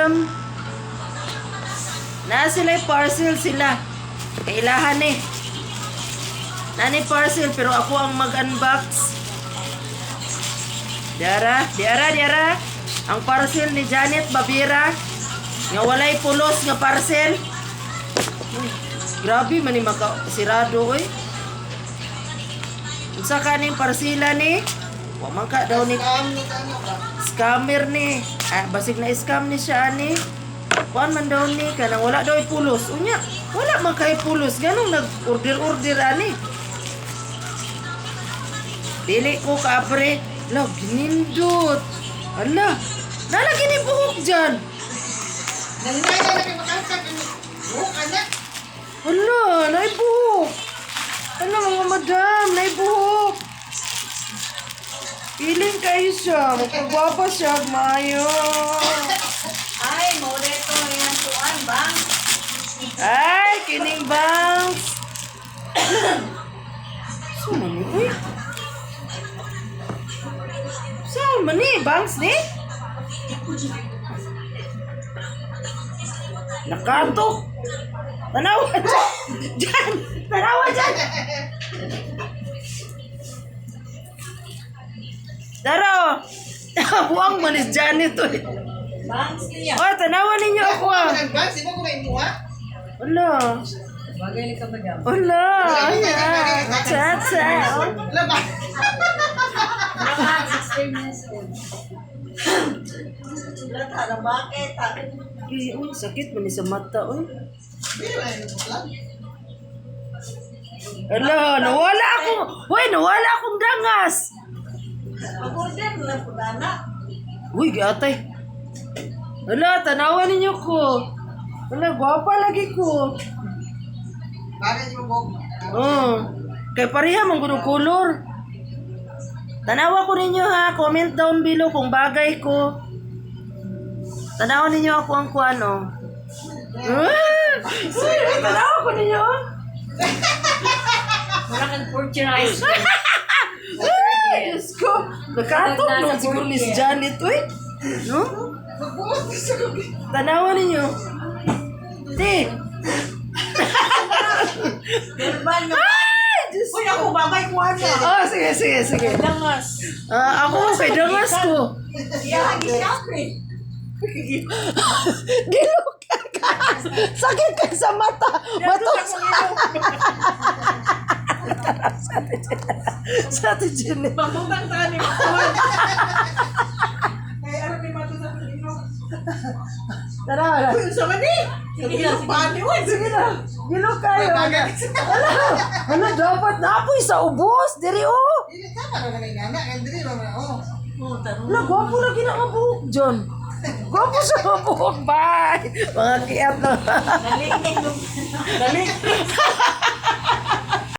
madam. Na sila parcel sila. Kailahan eh. Nani parcel pero ako ang mag-unbox. Diara. Ang parcel ni Janet Babira. Nga walay pulos nga parcel. Grabe man ni makasirado oy. Unsa kaning parsila ni? Wa man ka daw ni scammer ni. Basig na scam ni siya ani. Kuan man daw ni kanang wala daw pulos. Unya, wala man kay pulos. Ganong nag-order ani. Dili ko kapre. Lag ginindot. Ala, nalagi ni buhok dyan. Nanay na lagi makangkat ni buhok anak. Ala, naibuhok. Ala mga madam, naibuhok. Piling kayo siya. Magpagwapa siya. Mayo. Ay, moreto yan tuan bang. Ay, kining bangs. Saan ni? Uy. Saan man ni? Bangs ni? Nakatok. Tanawa dyan. Dyan. Tanawa dyan. Daro. Buang manis dyan ito eh. Bangs niya. Oh, tanawa ninyo ako ah. Bangs, ibo ko may muha. Wala. Bagay ni ka madam. Wala. Tsa. Laba. Lata na bakit? Uy, sakit man ni sa mata. Uy. Ala, nawala ako. Uy, nawala akong dangas. Mag-order na po na. Uy, gatay. Ala, tanawan ninyo ko. Ala, gwapa lagi ko. Bagay niyo mo. Kay pareha mong gulong color. Tanawa ko ninyo ha. Comment down below kung bagay ko. Tanawa ninyo ako ang kuano. Tanawa ko ninyo. Wala kang portrait. Ay, Diyos ko. Nakatok naman siguro Miss Janet. Uy. No? Tanawa ninyo. Ti. Verbal nga. Ay, Diyos Uy, ako bagay ko ano. Oh, sige. Dangas. Ako kay dangas ko. Yan, isapin. Gilok ka. Sakit ka sa mata. Matos. Sa ati Jenny. Mamutang tani mo. Kaya ano ni mato sa pino? Tara. Uy, sa mani. Sige na, Sige na. Gilok kayo. Ano dapat napoy sa ubos. Diri oh. Hindi tama na nangingana. Hindi naman oh. Wala, gwapo lagi na ang buhok dyan. Gwapo sa mga buhok. Bye. Mga kiyat na. Dali.